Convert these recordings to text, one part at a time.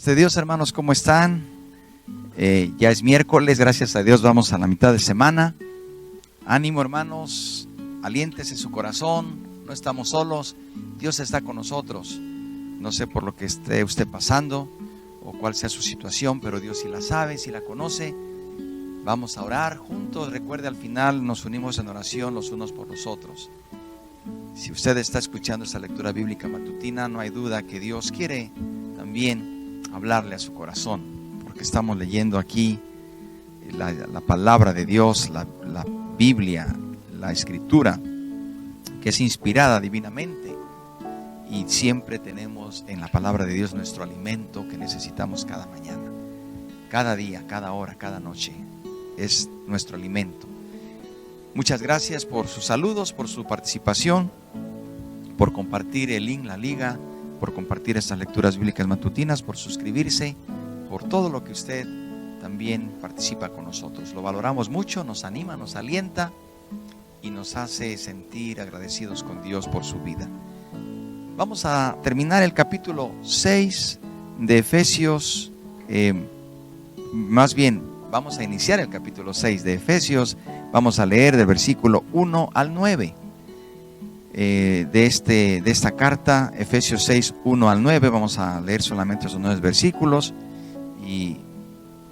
de Dios, hermanos, ¿cómo están? Ya es miércoles, gracias a Dios vamos a la mitad de semana. Ánimo, hermanos, aliéntese su corazón, no estamos solos, Dios está con nosotros. No sé por lo que esté usted pasando o cuál sea su situación, pero Dios sí la sabe, sí la conoce. Vamos a orar juntos. Recuerde, al final nos unimos en oración los unos por los otros. Si usted está escuchando esta lectura bíblica matutina, no hay duda que Dios quiere también hablarle a su corazón, porque estamos leyendo aquí la palabra de Dios, la Biblia, la Escritura, que es inspirada divinamente, y siempre tenemos en la palabra de Dios nuestro alimento que necesitamos cada mañana, cada día, cada hora, cada noche. Es nuestro alimento. Muchas gracias por sus saludos, por su participación, por compartir el link, la liga, por compartir estas lecturas bíblicas matutinas, por suscribirse, por todo lo que usted también participa con nosotros. Lo valoramos mucho, nos anima, nos alienta y nos hace sentir agradecidos con Dios por su vida. Vamos a terminar el capítulo 6 de Efesios, vamos a iniciar el capítulo 6 de Efesios. Vamos a leer del versículo 1 al 9 de esta carta, Efesios 6, 1 al 9. Vamos a leer solamente esos 9 versículos y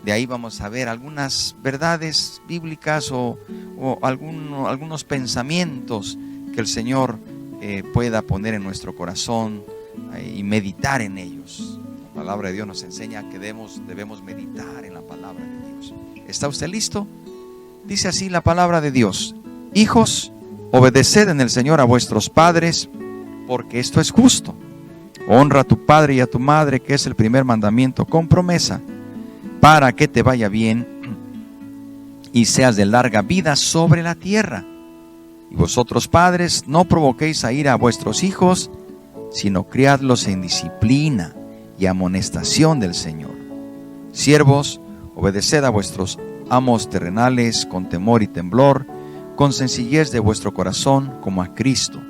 de ahí vamos a ver algunas verdades bíblicas o algunos pensamientos que el Señor pueda poner en nuestro corazón y meditar en ellos. La palabra de Dios nos enseña que debemos meditar en la palabra de Dios. ¿Está usted listo? Dice así la palabra de Dios: hijos, obedeced en el Señor a vuestros padres, porque esto es justo. Honra a tu padre y a tu madre, que es el primer mandamiento con promesa, para que te vaya bien y seas de larga vida sobre la tierra. Y vosotros, padres, no provoquéis a ira a vuestros hijos, sino criadlos en disciplina y amonestación del Señor. Siervos, obedeced a vuestros amos terrenales con temor y temblor, con sencillez de vuestro corazón, como a Cristo,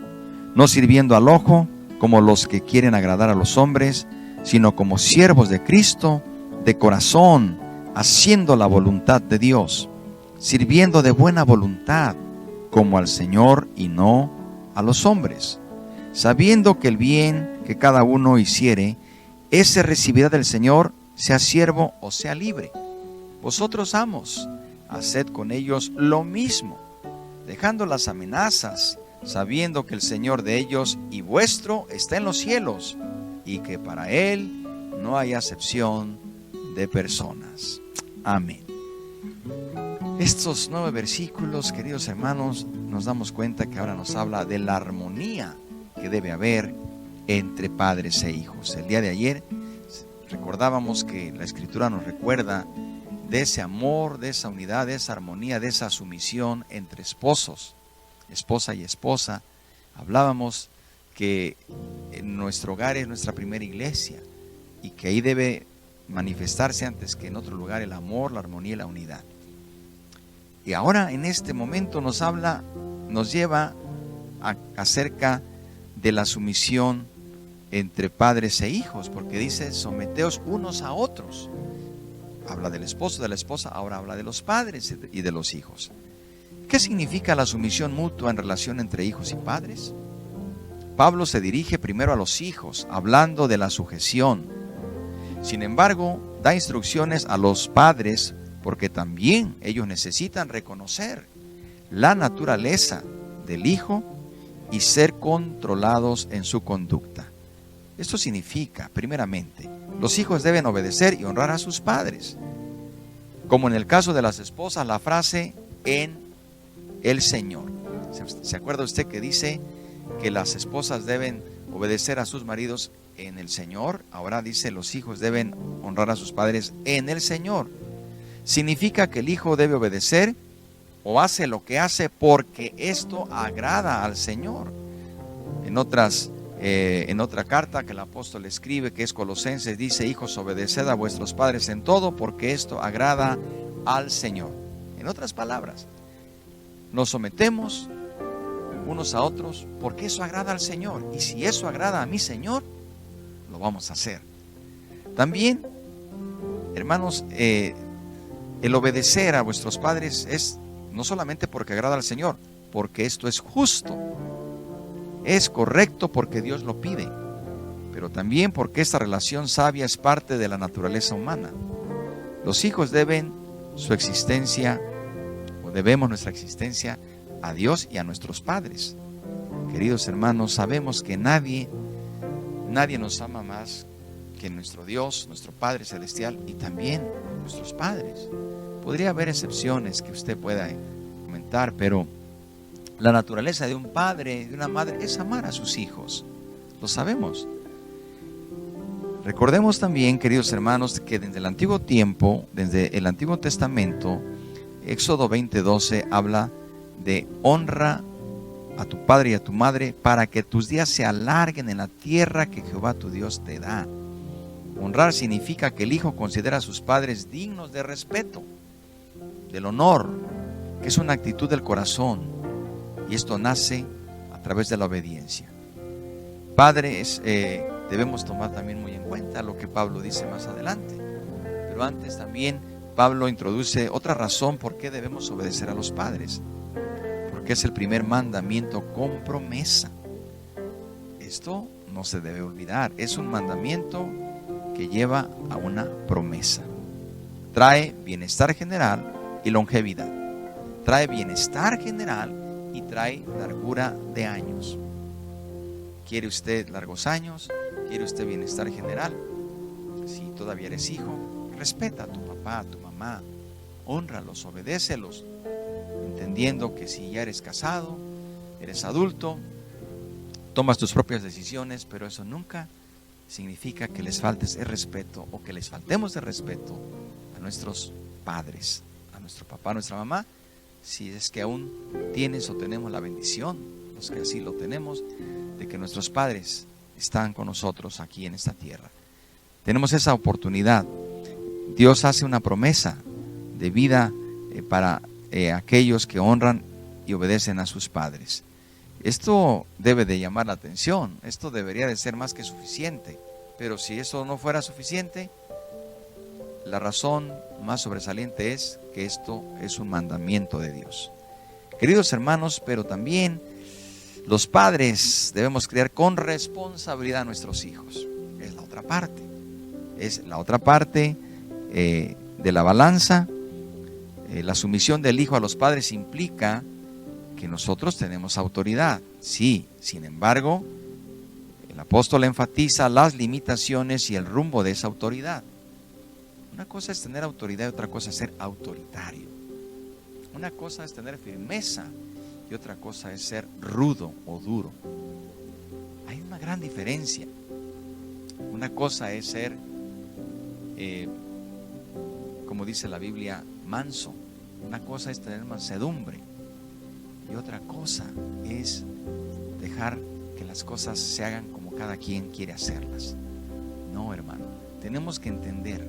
no sirviendo al ojo como los que quieren agradar a los hombres, sino como siervos de Cristo, de corazón, haciendo la voluntad de Dios, sirviendo de buena voluntad, como al Señor y no a los hombres, sabiendo que el bien que cada uno hiciere, ese recibirá del Señor, sea siervo o sea libre. Vosotros, amos, haced con ellos lo mismo, dejando las amenazas, sabiendo que el Señor de ellos y vuestro está en los cielos, y que para Él no hay acepción de personas. Amén. Estos 9 versículos, queridos hermanos, nos damos cuenta que ahora nos habla de la armonía que debe haber entre padres e hijos. El día de ayer recordábamos que la Escritura nos recuerda de ese amor, de esa unidad, de esa armonía, de esa sumisión entre esposos, esposa y esposa. Hablábamos que en nuestro hogar es nuestra primera iglesia y que ahí debe manifestarse antes que en otro lugar el amor, la armonía y la unidad. Y ahora en este momento nos lleva acerca de la sumisión entre padres e hijos, porque dice: someteos unos a otros. Habla del esposo, de la esposa, ahora habla de los padres y de los hijos. ¿Qué significa la sumisión mutua en relación entre hijos y padres? Pablo se dirige primero a los hijos, hablando de la sujeción. Sin embargo, da instrucciones a los padres, porque también ellos necesitan reconocer la naturaleza del hijo y ser controlados en su conducta. Esto significa, primeramente, los hijos deben obedecer y honrar a sus padres. Como en el caso de las esposas, la frase "en el Señor". ¿Se acuerda usted que dice que las esposas deben obedecer a sus maridos en el Señor? Ahora dice: los hijos deben honrar a sus padres en el Señor. Significa que el hijo debe obedecer o hace lo que hace porque esto agrada al Señor. En otra carta que el apóstol escribe, que es Colosenses, dice: hijos, obedeced a vuestros padres en todo, porque esto agrada al Señor. En otras palabras, nos sometemos unos a otros porque eso agrada al Señor, y si eso agrada a mi Señor, lo vamos a hacer. También Hermanos, el obedecer a vuestros padres es no solamente porque agrada al Señor, porque esto es justo, es correcto porque Dios lo pide, pero también porque esta relación sabia es parte de la naturaleza humana. Los hijos deben su existencia, o debemos nuestra existencia a Dios y a nuestros padres. Queridos hermanos, sabemos que nadie nos ama más que nuestro Dios, nuestro Padre Celestial, y también nuestros padres. Podría haber excepciones que usted pueda comentar, pero la naturaleza de un padre, de una madre, es amar a sus hijos. Lo sabemos. Recordemos también, queridos hermanos, que desde el antiguo tiempo, desde el Antiguo Testamento, Éxodo 20:12 habla de honra a tu padre y a tu madre para que tus días se alarguen en la tierra que Jehová tu Dios te da. Honrar significa que el hijo considera a sus padres dignos de respeto, del honor, que es una actitud del corazón, y esto nace a través de la obediencia. Padres, debemos tomar también muy en cuenta lo que Pablo dice más adelante, pero antes también Pablo introduce otra razón por qué debemos obedecer a los padres, porque es el primer mandamiento con promesa. Esto no se debe olvidar, es un mandamiento que lleva a una promesa. Trae bienestar general y longevidad. Trae bienestar general y trae largura de años. ¿Quiere usted largos años? ¿Quiere usted bienestar general? Si todavía eres hijo, respeta a tu papá, a tu mamá, hónralos, obedécelos, entendiendo que si ya eres casado, eres adulto, tomas tus propias decisiones, pero eso nunca significa que les faltes el respeto o que les faltemos de respeto a nuestros padres, a nuestro papá, a nuestra mamá, si es que aún tienes o tenemos la bendición, los que así lo tenemos, de que nuestros padres están con nosotros aquí en esta tierra. Tenemos esa oportunidad. Dios hace una promesa de vida para aquellos que honran y obedecen a sus padres. Esto debe de llamar la atención, esto debería de ser más que suficiente, pero si eso no fuera suficiente, la razón más sobresaliente es que esto es un mandamiento de Dios. Queridos hermanos, pero también los padres debemos criar con responsabilidad a nuestros hijos. Es la otra parte, de la balanza. La sumisión del hijo a los padres implica que nosotros tenemos autoridad, sí. Sin embargo, el apóstol enfatiza las limitaciones y el rumbo de esa autoridad. Una cosa es tener autoridad y otra cosa es ser autoritario. Una cosa es tener firmeza y otra cosa es ser rudo o duro. Hay una gran diferencia. Una cosa es ser, como dice la Biblia, manso. Una cosa es tener mansedumbre. Y otra cosa es dejar que las cosas se hagan como cada quien quiere hacerlas. No, hermano, tenemos que entender,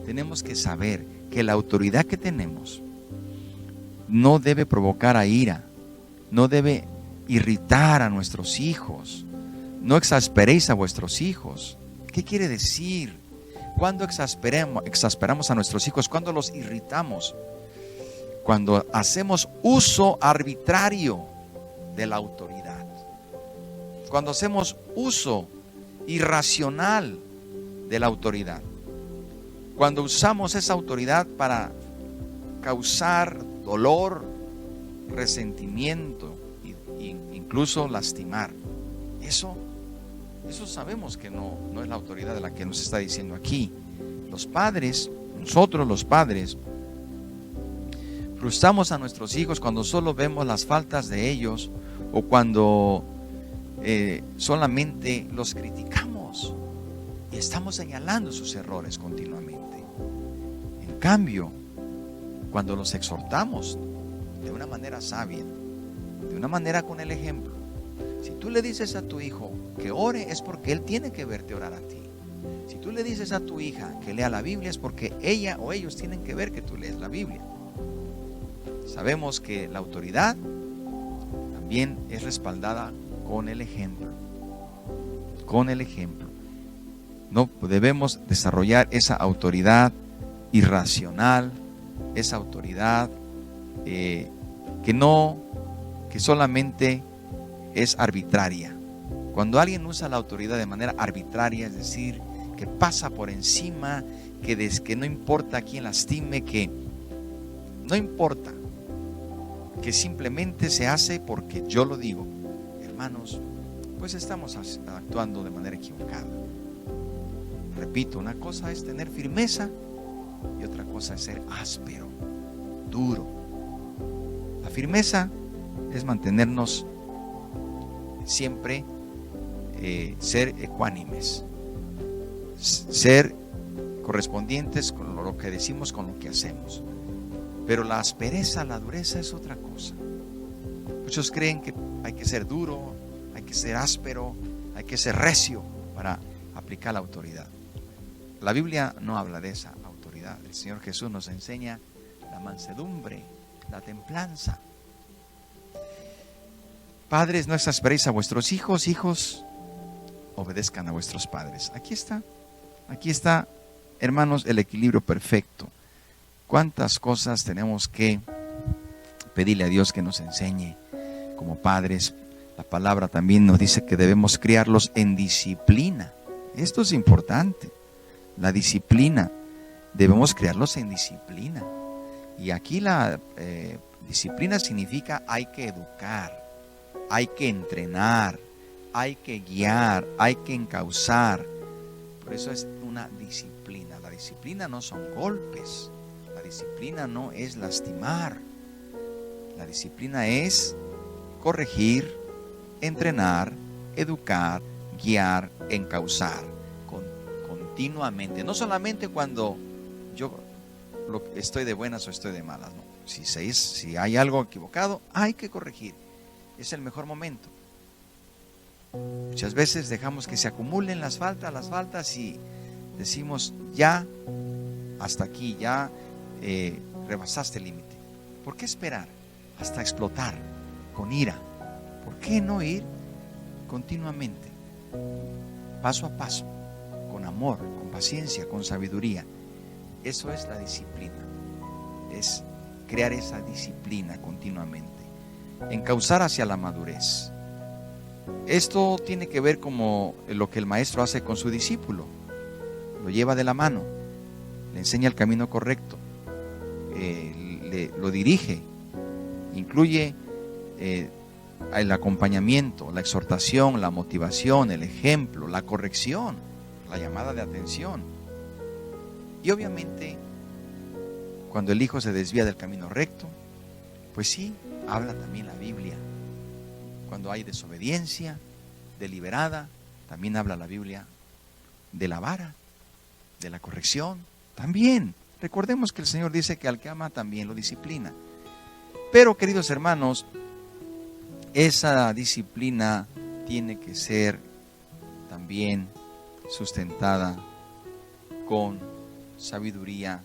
tenemos que saber que la autoridad que tenemos no debe provocar a ira, no debe irritar a nuestros hijos. No exasperéis a vuestros hijos. ¿Qué quiere decir? ¿Cuándo exasperamos a nuestros hijos? ¿Cuándo los irritamos? Cuando hacemos uso arbitrario de la autoridad. Cuando hacemos uso irracional de la autoridad. Cuando usamos esa autoridad para causar dolor, resentimiento e incluso lastimar. Eso sabemos que no es la autoridad de la que nos está diciendo aquí. Los padres, nosotros los padres, frustramos a nuestros hijos cuando solo vemos las faltas de ellos o cuando solamente los criticamos y estamos señalando sus errores continuamente. En cambio, cuando los exhortamos de una manera sabia, de una manera con el ejemplo, si tú le dices a tu hijo que ore, es porque él tiene que verte orar a ti. Si tú le dices a tu hija que lea la Biblia, es porque ella o ellos tienen que ver que tú lees la Biblia. Sabemos que la autoridad también es respaldada con el ejemplo. Con el ejemplo. No debemos desarrollar esa autoridad irracional, esa autoridad que solamente es arbitraria. Cuando alguien usa la autoridad de manera arbitraria, es decir, que pasa por encima, que no importa quién lastime, que no importa, que simplemente se hace porque yo lo digo, hermanos, pues estamos actuando de manera equivocada. Repito, una cosa es tener firmeza y otra cosa es ser áspero, duro. La firmeza es mantenernos siempre, ser ecuánimes, ser correspondientes con lo que decimos, con lo que hacemos. Pero la aspereza, la dureza es otra cosa. Muchos creen que hay que ser duro, hay que ser áspero, hay que ser recio para aplicar la autoridad. La Biblia no habla de esa autoridad. El Señor Jesús nos enseña la mansedumbre, la templanza. Padres, no exasperéis a vuestros hijos. Hijos, obedezcan a vuestros padres. Aquí está, hermanos, el equilibrio perfecto. ¿Cuántas cosas tenemos que pedirle a Dios que nos enseñe como padres? La palabra también nos dice que debemos criarlos en disciplina. Esto es importante. La disciplina. Debemos criarlos en disciplina. Y aquí la disciplina significa hay que educar, hay que entrenar, hay que guiar, hay que encauzar. Por eso es una disciplina. La disciplina no son golpes. La disciplina no es lastimar. La disciplina es corregir, entrenar, educar, guiar, encauzar continuamente. No solamente cuando yo estoy de buenas o estoy de malas. No. Si hay algo equivocado, hay que corregir. Es el mejor momento. Muchas veces dejamos que se acumulen las faltas y decimos ya, hasta aquí, ya rebasaste el límite. ¿Por qué esperar hasta explotar con ira? ¿Por qué no ir continuamente, paso a paso, con amor, con paciencia, con sabiduría? Eso es la disciplina. Es crear esa disciplina continuamente. Encauzar hacia la madurez. Esto tiene que ver como lo que el maestro hace con su discípulo. Lo lleva de la mano, le enseña el camino correcto, lo dirige, incluye el acompañamiento, la exhortación, la motivación, el ejemplo, la corrección, la llamada de atención. Y obviamente, cuando el hijo se desvía del camino recto, pues sí, habla también la Biblia. Cuando hay desobediencia deliberada, también habla la Biblia de la vara, de la corrección. También, recordemos que el Señor dice que al que ama también lo disciplina. Pero, queridos hermanos, esa disciplina tiene que ser también sustentada con sabiduría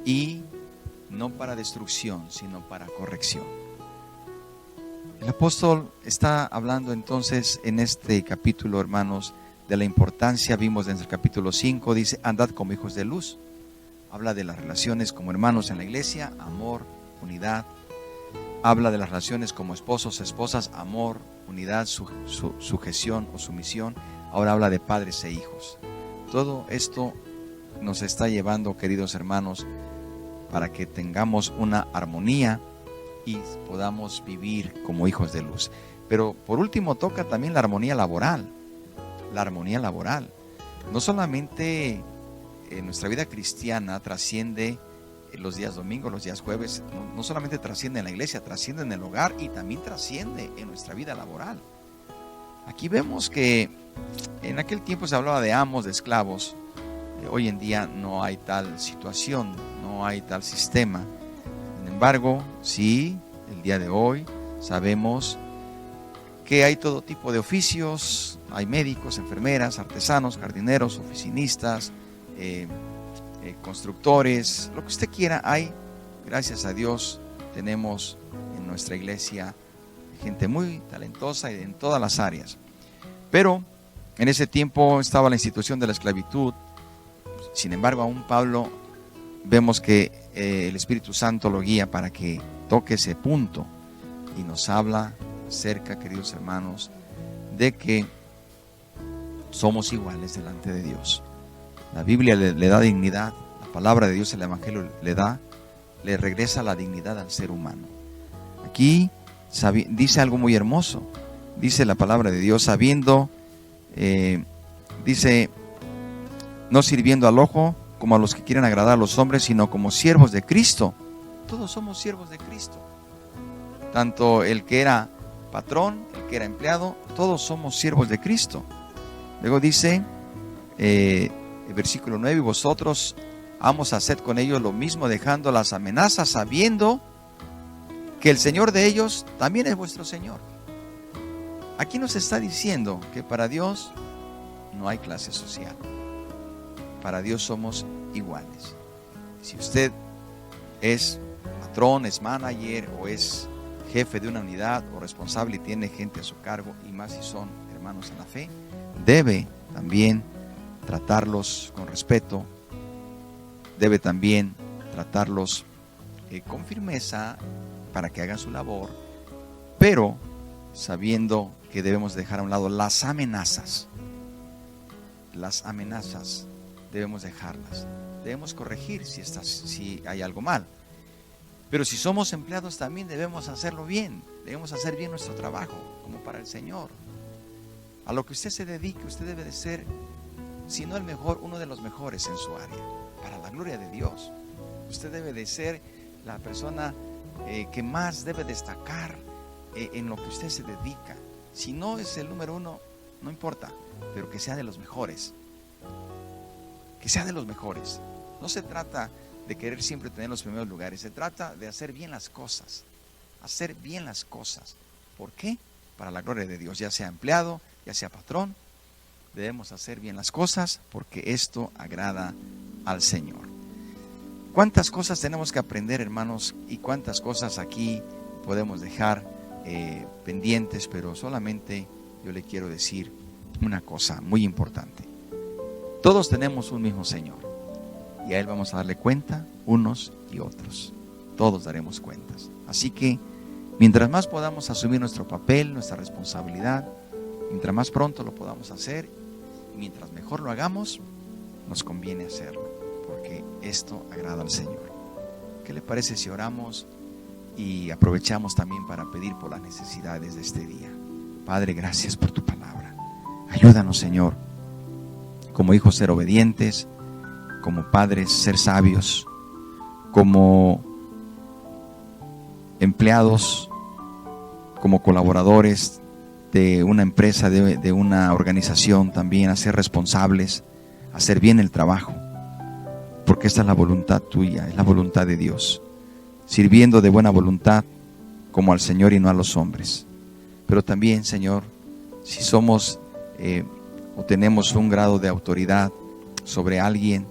y no para destrucción, sino para corrección. El apóstol está hablando entonces en este capítulo, hermanos, de la importancia. Vimos desde el capítulo 5, dice, andad como hijos de luz. Habla de las relaciones como hermanos en la iglesia, amor, unidad. Habla de las relaciones como esposos, esposas, amor, unidad, sujeción o sumisión. Ahora habla de padres e hijos. Todo esto nos está llevando, queridos hermanos, para que tengamos una armonía y podamos vivir como hijos de luz. Pero por último toca también la armonía laboral. La armonía laboral. No solamente nuestra vida cristiana trasciende los días domingos, los días jueves, no solamente trasciende en la iglesia, trasciende en el hogar y también trasciende en nuestra vida laboral. Aquí vemos que en aquel tiempo se hablaba de amos, de esclavos. Hoy en día no hay tal situación, no hay tal sistema. Sin embargo, sí, el día de hoy sabemos que hay todo tipo de oficios. Hay médicos, enfermeras, artesanos, jardineros, oficinistas, constructores, lo que usted quiera hay. Gracias a Dios tenemos en nuestra iglesia gente muy talentosa y en todas las áreas. Pero en ese tiempo estaba la institución de la esclavitud. Sin embargo, aún Pablo vemos que el Espíritu Santo lo guía para que toque ese punto y nos habla acerca, queridos hermanos, de que somos iguales delante de Dios. La Biblia le da dignidad, la palabra de Dios, el Evangelio le regresa la dignidad al ser humano. Aquí dice algo muy hermoso, dice la palabra de Dios, dice, no sirviendo al ojo como a los que quieren agradar a los hombres, sino como siervos de Cristo. Todos somos siervos de Cristo. Tanto el que era patrón, el que era empleado, todos somos siervos de Cristo. Luego dice, el versículo 9, y vosotros, amos, haced con ellos lo mismo, dejando las amenazas, sabiendo que el Señor de ellos también es vuestro Señor. Aquí nos está diciendo que para Dios no hay clase social. Para Dios somos iguales. Si usted es patrón, es manager o es jefe de una unidad o responsable y tiene gente a su cargo, y más si son hermanos en la fe, debe también tratarlos con respeto, debe también tratarlos con firmeza para que hagan su labor, pero sabiendo que debemos dejar a un lado las amenazas. Las amenazas debemos dejarlas, debemos corregir si hay algo mal. Pero si somos empleados también debemos hacerlo bien, debemos hacer bien nuestro trabajo, como para el Señor. A lo que usted se dedique, usted debe de ser, si no el mejor, uno de los mejores en su área, para la gloria de Dios. Usted debe de ser la persona que más debe destacar en lo que usted se dedica. Si no es el número uno, no importa, pero que sea de los mejores. Que sea de los mejores. No se trata de querer siempre tener los primeros lugares, se trata de hacer bien las cosas. Hacer bien las cosas. ¿Por qué? Para la gloria de Dios, ya sea empleado, ya sea patrón, debemos hacer bien las cosas porque esto agrada al Señor. ¿Cuántas cosas tenemos que aprender, hermanos? Y cuántas cosas aquí podemos dejar pendientes, pero solamente yo le quiero decir una cosa muy importante. Todos tenemos un mismo Señor y a Él vamos a darle cuenta unos y otros. Todos daremos cuentas. Así que mientras más podamos asumir nuestro papel, nuestra responsabilidad, mientras más pronto lo podamos hacer, mientras mejor lo hagamos, nos conviene hacerlo, porque esto agrada al Señor. ¿Qué le parece si oramos y aprovechamos también para pedir por las necesidades de este día? Padre, gracias por tu palabra. Ayúdanos, Señor, como hijos ser obedientes, como padres ser sabios, como empleados, como colaboradores de una empresa, de una organización también, a ser responsables, a hacer bien el trabajo, porque esta es la voluntad tuya, es la voluntad de Dios, sirviendo de buena voluntad como al Señor y no a los hombres. Pero también, Señor, si somos o tenemos un grado de autoridad sobre alguien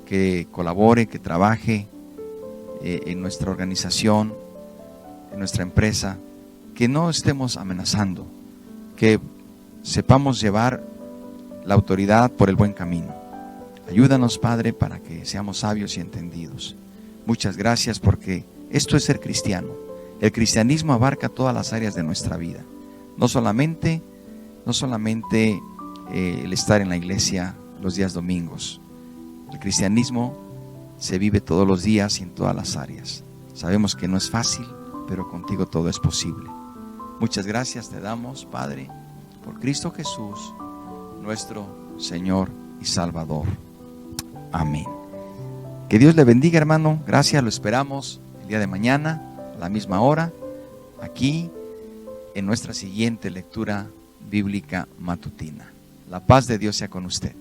que colabore, que trabaje en nuestra organización, en nuestra empresa, que no estemos amenazando, que sepamos llevar la autoridad por el buen camino. Ayúdanos, Padre, para que seamos sabios y entendidos. Muchas gracias, porque esto es ser cristiano. El cristianismo abarca todas las áreas de nuestra vida. No solamente el estar en la iglesia los días domingos. El cristianismo se vive todos los días y en todas las áreas. Sabemos que no es fácil, pero contigo todo es posible. Muchas gracias te damos, Padre, por Cristo Jesús, nuestro Señor y Salvador. Amén. Que Dios le bendiga, hermano. Gracias, lo esperamos el día de mañana, a la misma hora, aquí en nuestra siguiente lectura bíblica matutina. La paz de Dios sea con usted.